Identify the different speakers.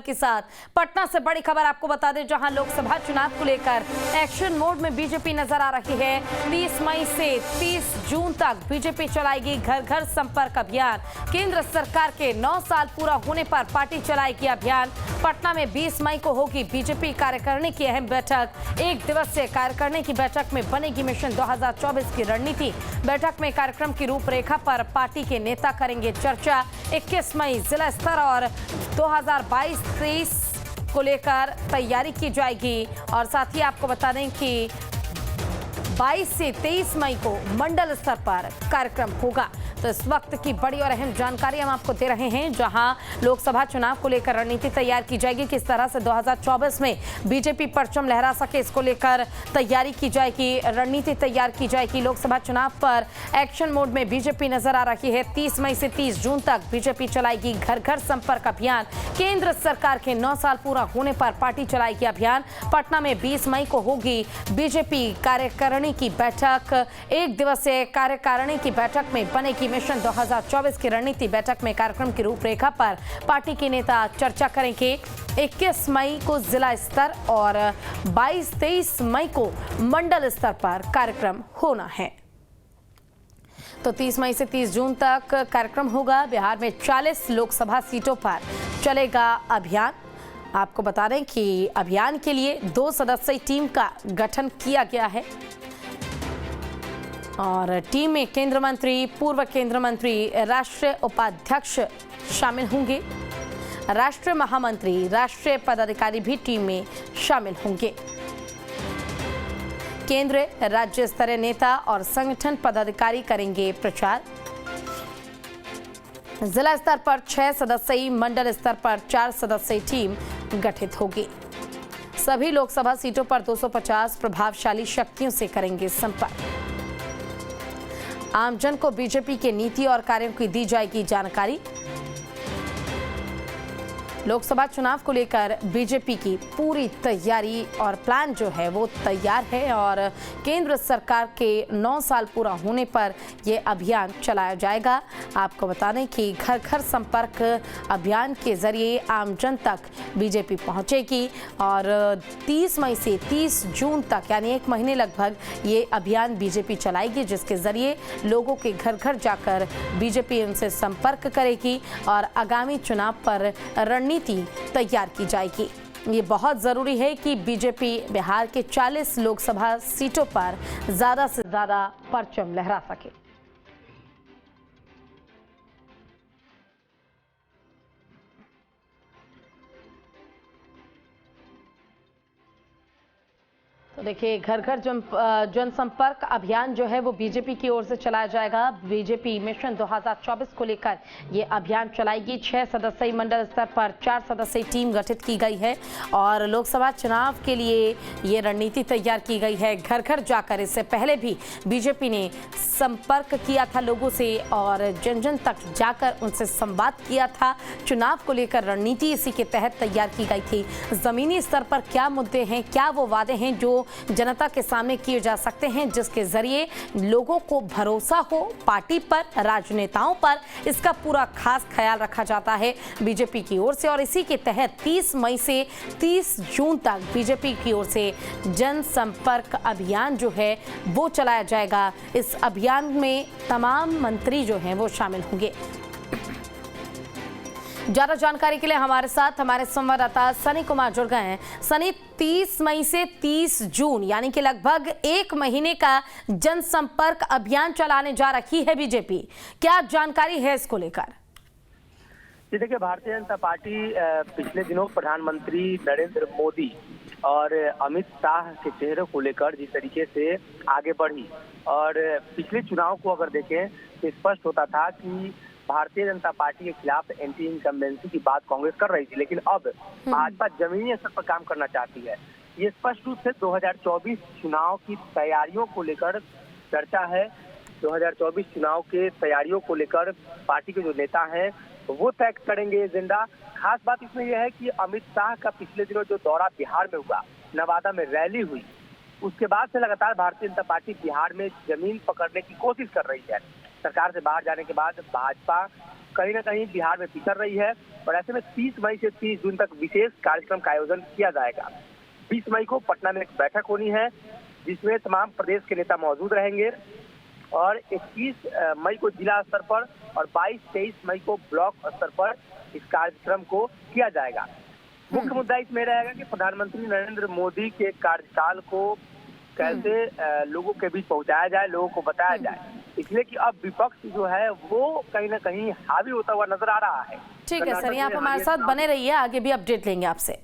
Speaker 1: के साथ पटना से बड़ी खबर आपको बता दें, जहां लोकसभा चुनाव को लेकर एक्शन मोड में बीजेपी नजर आ रही है। 30 मई से 30 जून तक बीजेपी चलाएगी घर घर संपर्क अभियान। केंद्र सरकार के 9 साल पूरा होने पर पार्टी चलाएगी अभियान। पटना में 20 मई को होगी बीजेपी कार्यकारिणी की अहम बैठक। एक दिवसीय कार्यकारिणी की बैठक में बनेगी मिशन 2024 की रणनीति। बैठक में कार्यक्रम की रूपरेखा पर पार्टी के नेता करेंगे चर्चा। 21 मई जिला स्तर और 2022-23 को लेकर तैयारी की जाएगी। और साथ ही आपको बता दें कि 22 से 23 मई को मंडल स्तर पर कार्यक्रम होगा। तो इस वक्त की बड़ी और अहम जानकारी हम आपको दे रहे हैं, जहां लोकसभा चुनाव को लेकर रणनीति तैयार की जाएगी। किस तरह से 2024 में बीजेपी परचम लहरा सके, इसको लेकर तैयारी की जाएगी, रणनीति तैयार की जाएगी। लोकसभा चुनाव पर एक्शन मोड में बीजेपी नजर आ रही है। 30 मई से 30 जून तक बीजेपी चलाएगी घर घर संपर्क अभियान। केंद्र सरकार के 9 साल पूरा होने पर पार्टी चलाएगी अभियान। पटना में 20 मई को होगी बीजेपी कार्यकारिणी की बैठक। एक दिवसीय कार्यकारिणी की बैठक में बनेगी मिशन 2024 की रणनीति। बैठक में कार्यक्रम की रूपरेखा पर पार्टी के नेता चर्चा करेंगे। 21 मई को जिला स्तर और 22-23 मई को मंडल स्तर पर कार्यक्रम होना है। तो 30 मई से 30 जून तक कार्यक्रम होगा। बिहार में 40 लोकसभा सीटों पर चलेगा अभियान। आपको बता दें कि अभियान के लिए 2 सदस्यीय टीम का गठन किया गया है और टीम में केंद्रीय मंत्री, पूर्व केंद्रीय मंत्री, राष्ट्रीय उपाध्यक्ष शामिल होंगे। राष्ट्रीय महामंत्री, राष्ट्रीय पदाधिकारी भी टीम में शामिल होंगे। केंद्रीय राज्य स्तरीय नेता और संगठन पदाधिकारी करेंगे प्रचार। जिला स्तर पर 6 सदस्यीय, मंडल स्तर पर 4 सदस्यीय टीम गठित होगी। सभी लोकसभा सीटों पर 250 प्रभावशाली शक्तियों से करेंगे संपर्क। आमजन को बीजेपी के नीति और कार्यों की दी जाएगी जानकारी। लोकसभा चुनाव को लेकर बीजेपी की पूरी तैयारी और प्लान जो है वो तैयार है और केंद्र सरकार के 9 साल पूरा होने पर ये अभियान चलाया जाएगा। आपको बता दें कि घर घर संपर्क अभियान के जरिए आमजन तक बीजेपी पहुंचेगी और 30 मई से 30 जून तक यानी 1 महीने लगभग ये अभियान बीजेपी चलाएगी, जिसके जरिए लोगों के घर घर जाकर बीजेपी उनसे संपर्क करेगी और आगामी चुनाव पर रणनीति तैयार की जाएगी। ये बहुत जरूरी है कि बीजेपी बिहार के 40 लोकसभा सीटों पर ज्यादा से ज्यादा परचम लहरा सके। तो देखिए, घर घर जनसंपर्क अभियान जो है वो बीजेपी की ओर से चलाया जाएगा। बीजेपी मिशन 2024 को लेकर ये अभियान चलाएगी। 6 सदस्यीय मंडल स्तर पर 4 सदस्यीय टीम गठित की गई है और लोकसभा चुनाव के लिए ये रणनीति तैयार की गई है। घर घर जाकर, इससे पहले भी बीजेपी ने संपर्क किया था लोगों से और जन जन तक जाकर उनसे संवाद किया था। चुनाव को लेकर रणनीति इसी के तहत तैयार की गई थी। जमीनी स्तर पर क्या मुद्दे हैं, क्या वो वादे हैं जो जनता के सामने किए जा सकते हैं, जिसके जरिए लोगों को भरोसा हो पार्टी पर, राजनेताओं पर, इसका पूरा खास ख्याल रखा जाता है बीजेपी की ओर से। और इसी के तहत 30 मई से 30 जून तक बीजेपी की ओर से जनसंपर्क अभियान जो है वो चलाया जाएगा। इस अभियान में तमाम मंत्री जो हैं वो शामिल होंगे। ज्यादा जानकारी के लिए हमारे साथ हमारे संवाददाता सनी कुमार जुड़ गए हैं। सनी, 30 मई से 30 जून यानी कि लगभग 1 महीने का जनसंपर्क अभियान चलाने जा रही है बीजेपी, क्या जानकारी है इसको लेकर?
Speaker 2: जी देखिए, भारतीय जनता पार्टी पिछले दिनों प्रधानमंत्री नरेंद्र मोदी और अमित शाह के चेहरे को लेकर जिस तरीके से आगे बढ़ी और पिछले चुनाव को अगर देखें तो स्पष्ट होता था कि भारतीय जनता पार्टी के खिलाफ एंटी इनकम्बेंसी की बात कांग्रेस कर रही थी, लेकिन अब भाजपा जमीनी स्तर पर काम करना चाहती है। ये स्पष्ट रूप से 2024 चुनाव की तैयारियों को लेकर चर्चा है। 2024 चुनाव के तैयारियों को लेकर पार्टी के जो नेता हैं वो तय करेंगे एजेंडा। खास बात इसमें यह है कि अमित शाह का पिछले दिनों जो दौरा बिहार में हुआ, नवादा में रैली हुई, उसके बाद से लगातार भारतीय जनता पार्टी बिहार में जमीन पकड़ने की कोशिश कर रही है। सरकार से बाहर जाने के बाद भाजपा कहीं ना कहीं बिहार में पिछड़ रही है और ऐसे में 30 मई से 30 जून तक विशेष कार्यक्रम का आयोजन किया जाएगा। 20 मई को पटना में एक बैठक होनी है जिसमें तमाम प्रदेश के नेता मौजूद रहेंगे और 21 मई को जिला स्तर पर और 22-23 मई को ब्लॉक स्तर पर इस कार्यक्रम को किया जाएगा। मुख्य मुद्दा इसमें रहेगा कि प्रधानमंत्री नरेंद्र मोदी के कार्यकाल को कैसे लोगों के बीच पहुंचाया जाए, लोगों को बताया जाए, इसलिए कि अब विपक्ष जो है वो कहीं ना कहीं हावी होता हुआ नजर आ रहा है।
Speaker 1: ठीक है सर, यहाँ पर हमारे साथ बने रहिए, आगे भी अपडेट लेंगे आपसे।